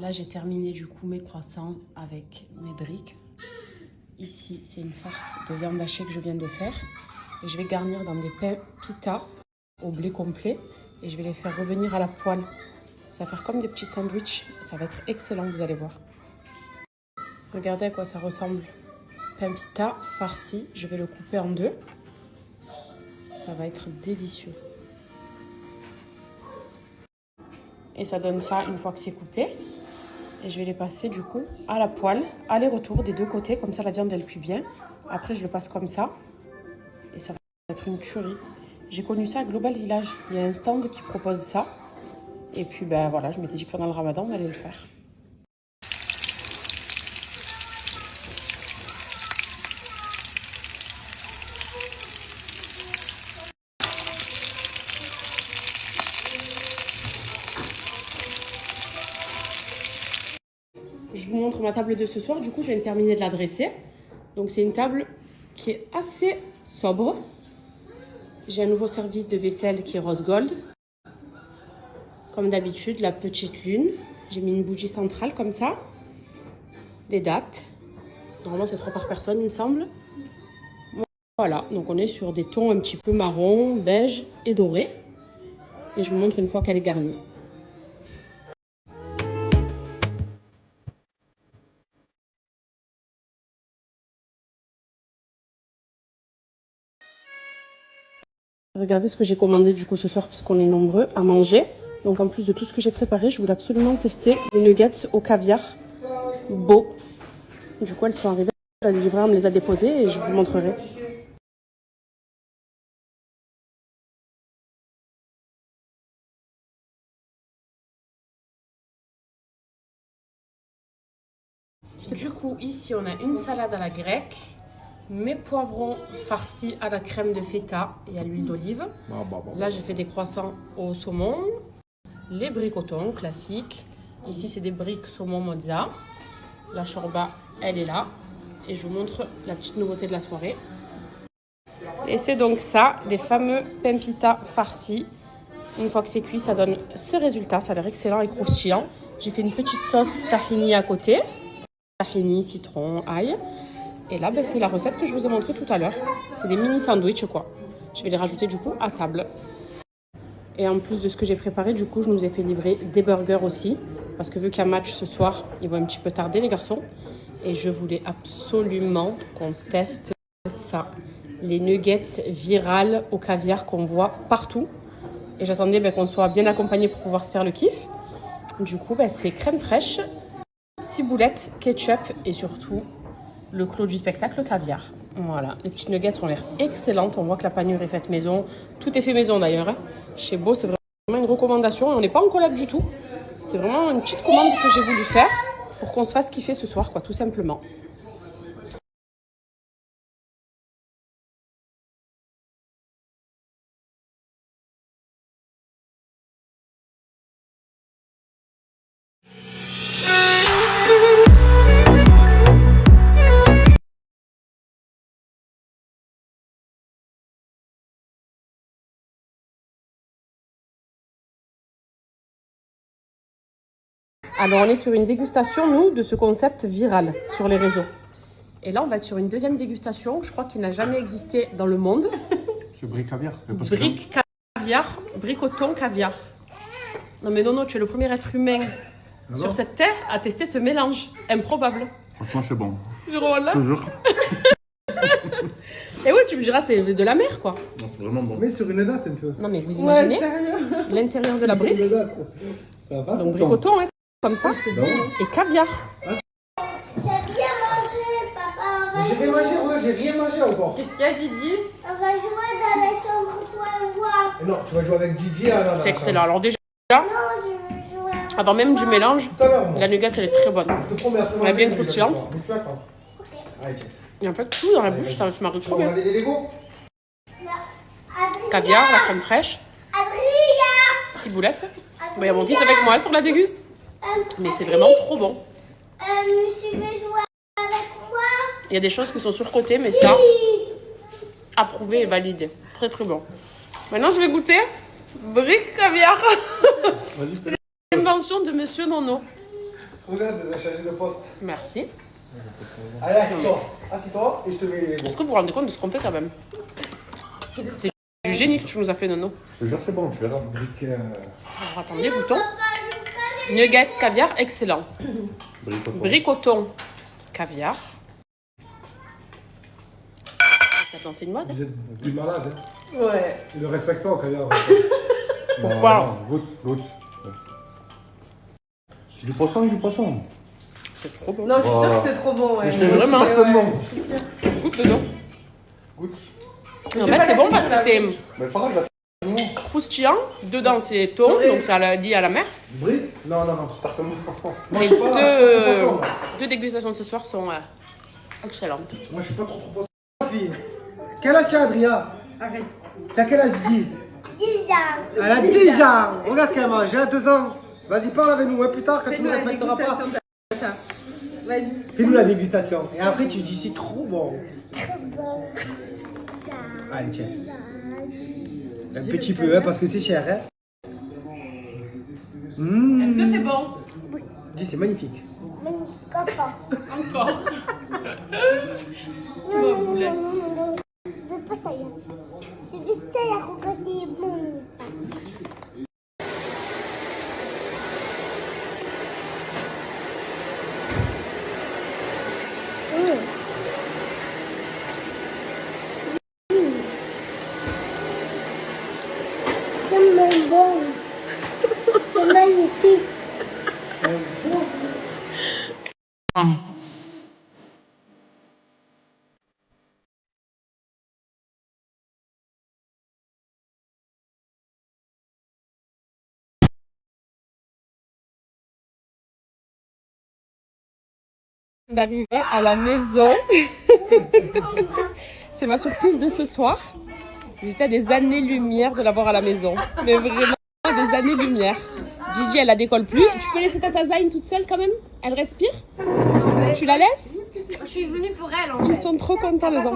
Là, j'ai terminé du coup mes croissants avec mes briques. Ici, c'est une farce de viande hachée que je viens de faire. Et je vais garnir dans des pains pita au blé complet. Et je vais les faire revenir à la poêle. Ça va faire comme des petits sandwichs. Ça va être excellent, vous allez voir. Regardez à quoi ça ressemble. Pain pita farci. Je vais le couper en deux. Ça va être délicieux. Et ça donne ça une fois que c'est coupé. Et je vais les passer du coup à la poêle, aller-retour des deux côtés, comme ça la viande elle cuit bien. Après je le passe comme ça et ça va être une tuerie. J'ai connu ça à Global Village, il y a un stand qui propose ça. Et puis ben voilà, je m'étais dit que pendant le ramadan on allait le faire. Je vous montre ma table de ce soir, du coup je viens de terminer de la dresser. Donc c'est une table qui est assez sobre. J'ai un nouveau service de vaisselle qui est rose gold. Comme d'habitude, la petite lune. J'ai mis une bougie centrale comme ça. Des dates. Normalement c'est 3 par personne il me semble. Voilà, donc on est sur des tons un petit peu marron, beige et doré. Et je vous montre une fois qu'elle est garnie. Regardez ce que j'ai commandé du coup ce soir puisqu'on est nombreux à manger. Donc en plus de tout ce que j'ai préparé, je voulais absolument tester les nuggets au caviar beau. Du coup elles sont arrivées, la livreur me les a déposées et je vous montrerai. Du coup ici on a une salade à la grecque, mes poivrons farcis à la crème de feta et à l'huile d'olive. Là j'ai fait des croissants au saumon, les briques au thon classiques. Ici c'est des briques saumon mozza. La shorba elle est là et je vous montre la petite nouveauté de la soirée. Et c'est donc ça, des fameux pain pita farcis. Une fois que c'est cuit ça donne ce résultat, ça a l'air excellent et croustillant. J'ai fait une petite sauce tahini à côté. Tahini, citron, ail. Et là, ben, c'est la recette que je vous ai montrée tout à l'heure. C'est des mini sandwichs quoi. Je vais les rajouter du coup à table. Et en plus de ce que j'ai préparé, du coup, je nous ai fait livrer des burgers aussi. Parce que vu qu'il y a match ce soir, ils vont un petit peu tarder les garçons. Et je voulais absolument qu'on teste ça. Les nuggets virales au caviar qu'on voit partout. Et j'attendais ben, qu'on soit bien accompagné pour pouvoir se faire le kiff. Du coup, ben, c'est crème fraîche, ciboulette, ketchup et surtout le clou du spectacle, caviar. Voilà, les petites nuggets ont l'air excellentes. On voit que la panure est faite maison. Tout est fait maison d'ailleurs. Hein. Chez Beau, c'est vraiment une recommandation. On n'est pas en collab du tout. C'est vraiment une petite commande que j'ai voulu faire pour qu'on se fasse kiffer ce soir, quoi, tout simplement. Alors, on est sur une dégustation, nous, de ce concept viral sur les réseaux. Et là, on va être sur une deuxième dégustation, je crois qu'il n'a jamais existé dans le monde. Ce brique caviar. Brique caviar, brique au thon caviar. Non mais Nono, tu es le premier être humain sur cette terre à tester ce mélange improbable. Franchement, c'est bon. Voilà. Toujours. Et oui, tu me diras, c'est de la mer, quoi. Non, c'est vraiment bon. Mais sur une date un peu. Non mais vous imaginez l'intérieur de la brique. Sur une date. Ça va, Donc brique au thon, hein, comme ça. bon. Et caviar. J'ai rien mangé, papa. J'ai rien mangé, ouais, j'ai rien mangé encore. Qu'est-ce qu'il y a, Didi? On va jouer dans la chambre, toi et moi. Non, tu vas jouer avec Gigi à la. C'est excellent. Alors déjà, Non, je veux jouer avec avant même du mélange, Tout à l'heure, moi. la nugget, elle est très bonne. Je te promets, après Elle est bien manger, croustillante. mais tu attends. Allez, tiens. Et en fait, tout dans la bouche, ça se marie trop On bien. va aller les Lego. Caviar, la crème fraîche, Adrien. ciboulette. Bon, il y a mon fils avec moi sur la déguste. Mais c'est vraiment trop bon. Monsieur veut jouer avec moi. Il y a des choses qui sont surcotées, mais ça, approuvé et validé. Très très bon. Maintenant, je vais goûter brique caviar. L'invention de Monsieur Nono. Regarde, vous avez changé de poste. Merci. Allez, assis-toi. Assis-toi et je te mets. Est-ce que vous vous rendez compte de ce qu'on fait quand même? C'est du génie que tu nous as fait, Nono. Je te jure, c'est bon, tu verras. Brique. Alors attendez, bouton. Nuggets caviar, excellent. Bricoton caviar. T'as pensé une mode? Vous êtes du malade, hein. Ouais. Tu ne respectes pas au caviar. Pourquoi? Goûte, goûte. C'est du poisson, du poisson. C'est trop bon. Non, je suis sûre Voilà. que c'est trop bon, ouais. Mais vraiment. Ouais, ouais, je suis sûre. Goûte dedans. Goûte. En fait, c'est bon parce que c'est Mais pas grave, croustillant. Dedans, c'est thon, donc ça lié à la mer. Brique? Non, non, non. start-moi. Les deux dégustations de ce soir sont excellentes. Moi, je suis pas trop poisson. Fille. Quel âge tu as, Adrien? Arrête. Tu as quel âge, Didi? 10 ans. Elle a 10 ans. Regarde ce qu'elle mange. Elle a 2 ans. Vas-y, parle avec nous. Plus tard, quand tu Fais-nous ne la respecteras pas. dégustation de ta. Vas-y. Fais-nous la dégustation. Et après, tu dis c'est trop bon. Allez, tiens. Un petit peu, hein, parce que c'est cher. Hein. Est-ce que c'est bon? Dis, c'est magnifique. Encore. Non, non, non, non, non, non. Je veux pas ça. Je veux ça, la cocotte, c'est bon. C'est bon. C'est magnifique. D'arriver à la maison. C'est ma surprise de ce soir. J'étais à des années-lumière de l'avoir à la maison. Mais vraiment des années-lumière. Gigi, elle la décolle plus. Tu peux laisser ta Zayn toute seule quand même? Elle respire? Tu la laisses? Je suis venue pour elle en fait. Ils sont trop contents les enfants.